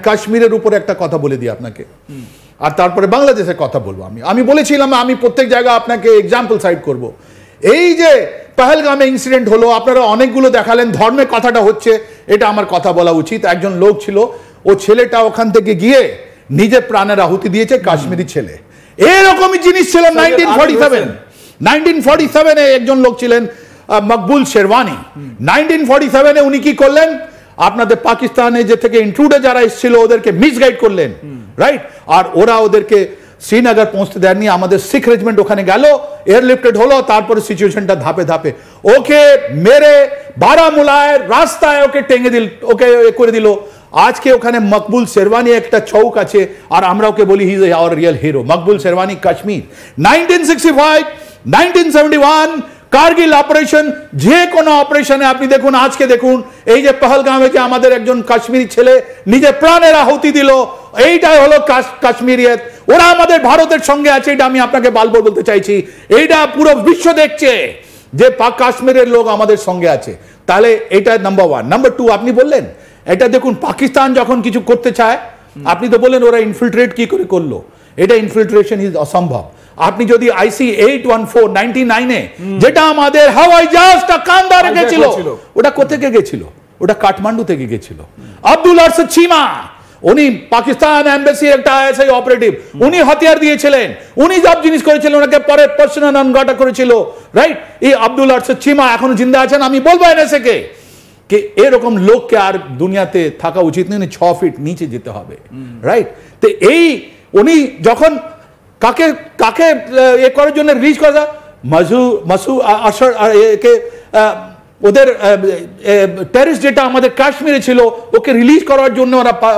কাশ্মীরের উপরে একটা কথা বলে দিই আপনাকে, আর তারপরে বাংলাদেশের কথা বলবো। আমি বলেছিলাম আমি প্রত্যেক জায়গায় আপনাকে এক্সাম্পল সাইড করব। এই যে পহেলগামে ইনসিডেন্ট হলো, আপনারা অনেকগুলো দেখালেন, ধর্মের কথাটা হচ্ছে, এটা আমার কথা বলা উচিত। একজন লোক ছিল, ও ছেলেটা ওখান থেকে গিয়ে নিজের প্রাণের আহুতি দিয়েছে, কাশ্মীরি ছেলে। এরকমই জিনিস ছিল 1947 একজন লোক ছিলেন মকবুল শেরওয়ানি। 1947 উনি কি করলেন, আপনাদের পাকিস্তানে যে থেকে ইন্ট্রুডার যারা এসেছিল ওদেরকে মিসগাইড করলেন, রাইট? আর ওরা ওদেরকে শ্রীনগর পৌঁছতে দেননি। আমাদের শিখ রেজিমেন্ট ওখানে গেল, এয়ারলিফটেড হলো, তারপরে সিচুয়েশনটা ধাপে ধাপে ওকে মেরে বারামুলায় রাস্তায় ওকে টেঙে দিল, ওকে করে দিল। আজকে ওখানে মকবুল শেরওয়ানি একটা চৌক আছে, আর আমরা ওকে বলি he is our real hero, Maqbool Sherwani, Kashmir. 1965, 1971 Kargil operation, যে কোনো অপারেশনে আপনি দেখুন, আজকে দেখুন এই যে পহেলগামে যে আমাদের একজন কাশ্মীরি ছেলে নিজের প্রাণের আহুতি দিল, এইটাই হলো কাশ্মীরিয়ত। ওরা আমাদের ভারতের সঙ্গে আছে, এটা আমি আপনাকে বারবার বলতে চাইছি। এইটা পুরো বিশ্ব দেখছে যে কাশ্মীরের লোক আমাদের সঙ্গে আছে। তাহলে এটা নাম্বার 1। নাম্বার 2, আপনি বললেন এটা দেখুন, পাকিস্তান যখন কিছু করতে চায়, আপনি তো বললেন ওরা ইনফিল্ট্রেট কি করে করলো, এটা ইনফিল্ট্রেশন ইজ অসম্ভব। আপনি যদি IC 814 99-এ যেটা আমাদের হাওয়াই জাহাজটা কান্দারে গেছিল, ওটা কোথেকে গেছিল? ওটা কাঠমান্ডু থেকে গেছিল। আব্দুল আরশদ চিমা, উনি পাকিস্তান এমবাসি একটা ISI অপারেটিভ, উনি হাতিয়ার দিয়েছিলেন, উনি সব জিনিস করেছিলেন, ওনাকে পরে পার্সোনাল আনগাটা করেছিল, রাইট? এই আব্দুল আরশদ চিমা এখনো জিন্দা আছেন। আমি বলবো NSA কে कि এরকম লোককে আর দুনিয়াতে থাকা উচিত নেই, 6 ফিট নিচে যেতে হবে, রাইট? তো এই উনি যখন কাকে কাকে এ করার জন্য রিলিজ করা, মাসু আশর কে ওদের টেরিস্ট যেটা আমাদের কাশ্মীরে ছিল, ওকে রিলিজ করার জন্য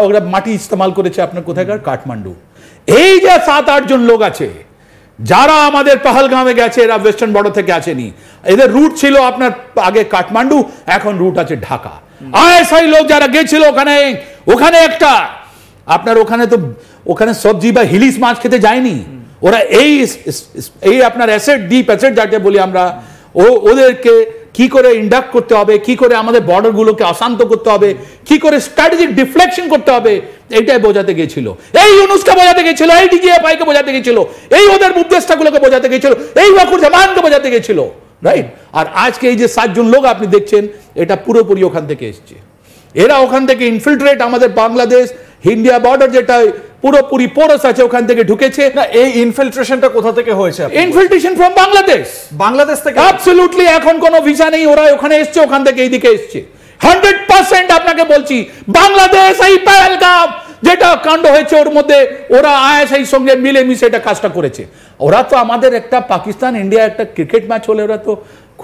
ওরা মাটি ইস্তেমাল করেছে আপনার কোথাকার কাঠমান্ডু। এই যে 7-8 জন লোক আছে যারা আমাদের পহেলগামে গেছে, এরা ওয়েস্টার্ন বর্ডার থেকে আসেনি, এদের রুট ছিল আপনার আগে কাঠমান্ডু, এখন রুট আছে ঢাকা। ISI লোক যারা গেছিল ওখানে একটা আপনার ওখানে সবজি বা হিলিস মাছ খেতে যায়নি, ওরা এই আপনার অ্যাসেট, ডিপ অ্যাসেট যাকে বলি আমরা, ওদেরকে কি করে ইন্ডাক্ট করতে হবে, কি করে আমাদের বর্ডারগুলোকে অশান্ত করতে হবে, কি করে স্ট্র্যাটেজিক ডিফ্লেকশন করতে হবে, এইটাই বোঝাতে গেছিল। এই ইউনুসকে বোঝাতে গেছিল, এই DGFI কে বোঝাতে গেছিল, এই ওদের উপদেষ্টাগুলোকে বোঝাতে গেছিল, এই ওয়াকুর জামানকে বোঝাতে গেছিল, রাইট? আর আজকে এই যে 7 জন লোক আপনি দেখছেন, এটা পুরোপুরি ওখান থেকে এসছে। এরা ওখান থেকে ইনফিল্ট্রেট আমাদের বাংলাদেশ ইন্ডিয়া বর্ডার যেটা পুরোপুরি পোরাস আছে, ওখান থেকে ঢুকেছে। না, এই ইনফিল্ট্রেশনটা কোথা থেকে হয়েছে? ইনফিল্ট্রেশন ফ্রম বাংলাদেশ থেকে। অ্যাবসলিউটলি, এখন কোনো ভিসা নেই, ওরা ওখানে এসছে, ওখান থেকে এইদিকে এসছে। 100% আপনাকে বলছি, বাংলাদেশ এই পহেলগাম যেটা কাণ্ড হয়েছে ওর মধ্যে ওরা ISI সঙ্গে মিলেমিশে এটা কাজটা করেছে। ওরা তো আমাদের একটা পাকিস্তান ইন্ডিয়া একটা ক্রিকেট ম্যাচ হলে ওরা তো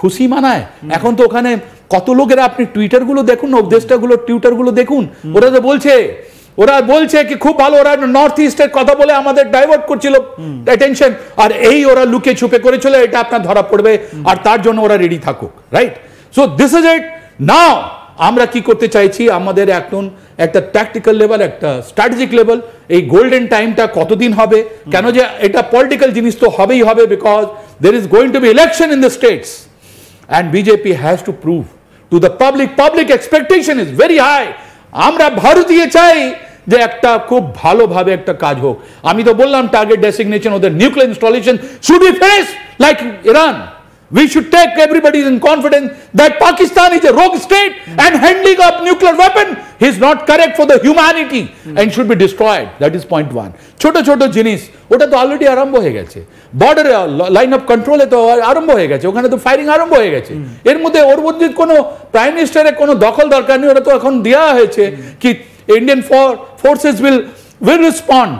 খুশি মানায়। এখন তো ওখানে কত লোকেরা, আপনি টুইটারগুলো দেখুন, উপদেষ্টাগুলো টুইটারগুলো দেখুন, ওরা বলছে কি খুব ভালো, ওরা নর্থ ইস্টের কথা বলে আমাদের ডাইভার্ট করছিল অ্যাটেনশন, আর এই ওরা লুকে ছুপে করেছিল, এটা আপনার ধরা পড়বে, আর তার জন্য ওরা রেডি থাকুক, right? So this is it. Now আমরা কি করতে চাইছি, আমাদের এখন একটা ট্যাকটিক্যাল লেভেল, একটা স্ট্র্যাটেজিক লেভেল, এই গোল্ডেন টাইমটা কতদিন হবে, কেন যে এটা পলিটিক্যাল জিনিস তো হবেই হবে, because there is going to be election in the states and BJP has to prove to the public expectation is very high. আমরা ভারতীয় চাই যে একটা খুব ভালোভাবে একটা কাজ হোক। আমি তো বললাম টার্গেট ডেসিগনেশন, ওদের nuclear installation should be finished like Iran. We should take everybody in confidence that Pakistan is a rogue state and handling of nuclear weapon is not correct for the humanity and should be destroyed. That is point 1. ছোট ছোট জিনিস ওটা তো already আরম্ভ হয়ে গেছে, border line of কন্ট্রোলে তো আরম্ভ হয়ে গেছে, ওখানে তো ফায়ারিং আরম্ভ হয়ে গেছে। এর মধ্যে ওর মধ্যে কোনো প্রাইম মিনিস্টারের কোনো দখল দরকার নেই, ওটা তো এখন দেওয়া হয়েছে কি ইন্ডিয়ান ফোর্সেস উইল রেসপন্ড।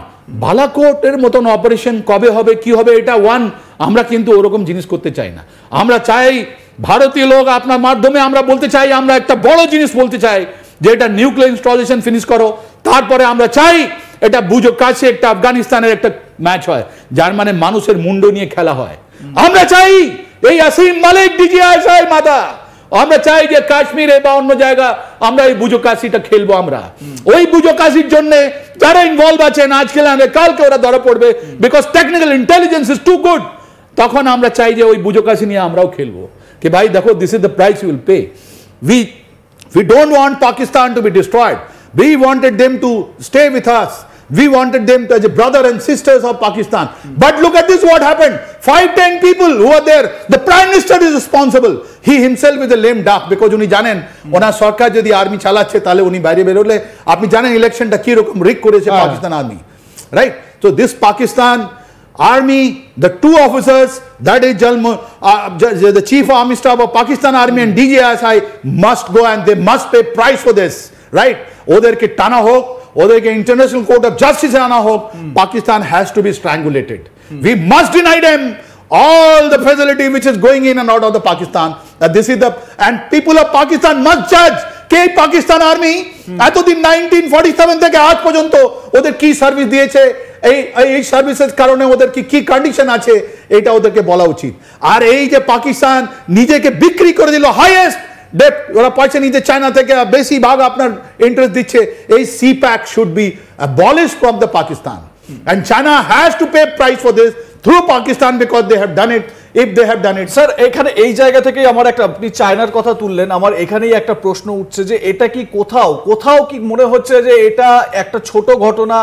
বালাকোটের মতন অপারেশন কবে হবে, কি হবে, এটা আমরা কিন্তু ওরকম জিনিস করতে চাই না। আমরা চাই ভারতীয় লোক আপনার মাধ্যমে আমরা বলতে চাই, আমরা একটা বড় জিনিস বলতে চাই যে এটা নিউক্লিয়ার ইনস্টলেশন ফিনিশ করো। তারপরে আমরা চাই এটা বুঝো কাছে একটা আফগানিস্তানের একটা ম্যাচ হয়, যার মানে মানুষের মুন্ডু নিয়ে খেলা হয়। আমরা চাই এই আসিম মালিক DGFI মাদা, আমরা চাই যে কাশ্মীরে বা অন্য জায়গা আমরা এই বুজোকাশিটা খেলবো। আমরা ওই বুজোকাশির জন্য যারা ইনভলভ আছেন আজকে কালকে ওরা ধরা পড়বে, because technical intelligence is too good. তখন আমরা চাই যে ওই বুজোকাশি নিয়ে আমরাও খেলবো কি ভাই দেখো, this is the price you will pay. We don't want Pakistan to be destroyed, We wanted them to stay with us. We wanted them to as a brother and sisters of Pakistan. But look at this, what happened. 5-10 people who are there. The Prime Minister is responsible. He himself is a lame duck because উনি জানেন ওনার সরকার যদি army চালাচ্ছে তাহলে উনি বাইরে বেরোলে আপনি জানেন ইলেকশনটা কি রকম রিগ করেছে Pakistan army, right? So this Pakistan Army, the two officers, that is the Chief of Army Staff of Pakistan Army and DJSI must go and they must pay price for this, right? ওদেরকে টানা হোক, ওদেরকে international court of জাস্টিসে আনা হোক, Pakistan has to be strangulated. We must deny them all the facility which is going in and out of the Pakistan. This is the, and people of Pakistan must judge K Pakistan army এতদিন 1947 থেকে আজ পর্যন্ত ওদের কি service দিয়েছে, এই সার্ভিসের কারণে ওদের কি কন্ডিশন আছে এটা ওদেরকে বলা উচিত। আর এই যে পাকিস্তান নিজেকে বিক্রি করে দিল হাইয়েস্ট ডেট, ওরা পয়সা নিতে চায়না থেকে বেশি ভাগ আপনার ইন্টারেস্ট দিচ্ছে, এই CPAC should be abolished from the Pakistan and China has to pay price for this through Pakistan because they have done it. If they have done it, sir এখানে এই জায়গা থেকে আমার একটা, আপনি চায়নার কথা তুললেন, আমার এখানেই একটা প্রশ্ন উঠছে যে এটা কি কোথাও কি মনে হচ্ছে যে এটা একটা ছোট ঘটনা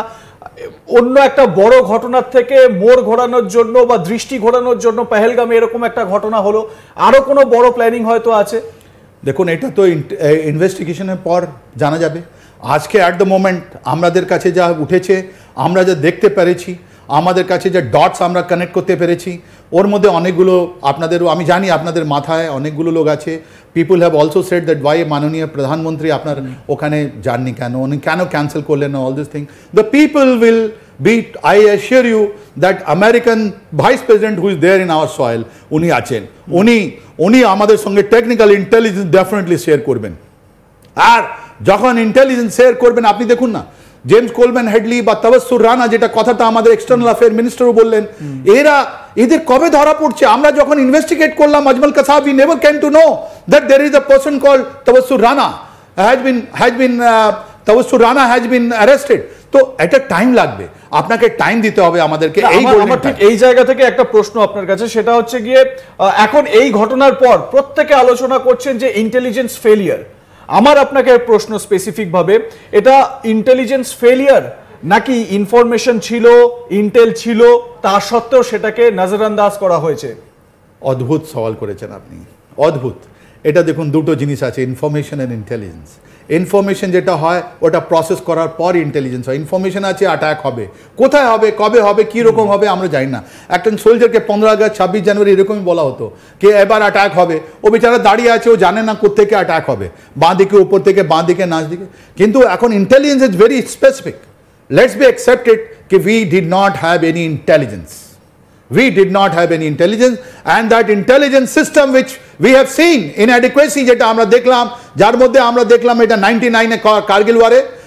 অন্য একটা বড় ঘটনার থেকে মোড় ঘোরানোর জন্য বা দৃষ্টি ঘোরানোর জন্য পেহেলগামে এরকম একটা ঘটনা হলো, আরো কোনো বড় প্ল্যানিং হয়তো আছে? দেখুন এটা তো ইনভেস্টিগেশনের পর জানা যাবে। আজকে অ্যাট দ্য মোমেন্ট আমাদের কাছে যা উঠেছে, আমরা যা দেখতে পেরেছি, আমাদের কাছে যে ডটস আমরা কানেক্ট করতে পেরেছি, ওর মধ্যে অনেকগুলো আপনাদেরও আমি জানি আপনাদের মাথায় অনেকগুলো লোক আছে। People have also said that why মাননীয় প্রধানমন্ত্রী আপনার ওখানে যাননি কেন, উনি কেন ক্যান্সেল করলেন, all this thing. The people will be, I assure you that American vice president who is there in our soil, উনি আছেন, উনি আমাদের সঙ্গে টেকনিক্যাল ইন্টেলিজেন্স ডেফিনেটলি শেয়ার করবেন। আর যখন ইন্টেলিজেন্স শেয়ার করবেন, আপনি দেখুন না জেমস কোলম্যান হেডলি বা তাওয়াসসুর রানা, যেটা কথাটা আমাদের এক্সটার্নাল অ্যাফেয়ার মিনিস্টারও বললেন, এদের কবে ধরা পড়ছে? আমরা যখন ইনভেস্টিগেট করলাম Ajmal কাসাব, we never came to know that there is a person called তাওয়াসসুর Rana তাওয়াসসুর Rana has been arrested. তো এটা টাইম লাগবে, আপনাকে টাইম দিতে হবে আমাদেরকে। আমার ঠিক এই জায়গা থেকে একটা প্রশ্ন আপনার কাছে, সেটা হচ্ছে গিয়ে এখন এই ঘটনার পর প্রত্যেকে আলোচনা করছেন যে ইন্টেলিজেন্স ফেলিয়ার। আমার আপনাকে প্রশ্ন স্পেসিফিক ভাবে, এটা ইন্টেলিজেন্স ফেলিয়ার নাকি ইনফরমেশন ছিল, ইন্টেল ছিল, তা সত্ত্বেও সেটাকে নজরআন্দাজ করা হয়েছে? অদ্ভুত সওয়াল করেছেন আপনি, অদ্ভুত। এটা দেখুন দুটো জিনিস আছে, ইনফরমেশন এন্ড ইন্টেলিজেন্স। ইনফরমেশন যেটা হয় ওটা প্রসেস করার পর ইন্টেলিজেন্স হয়। ইনফরমেশন আছে অ্যাটাক হবে, কোথায় হবে, কবে হবে, কী রকম হবে আমরা জানি না। একজন সোলজারকে 15 আগস্ট 26 জানুয়ারি এরকমই বলা হতো যে এবার অ্যাটাক হবে, ও বেচারা দাঁড়িয়ে আছে, ও জানে না কোত্থেকে অ্যাটাক হবে, বাঁ দিকে, উপর থেকে, বাঁ দিকে, নাচ দিকে। কিন্তু এখন intelligence is very specific. Let's be accepted কি we did not have any intelligence. We did not have any intelligence, and that intelligence system which we have seen inadequacy যেটা আমরা দেখলাম, যার মধ্যে আমরা দেখলাম এটা 99-এ কার্গিল ওয়ারে,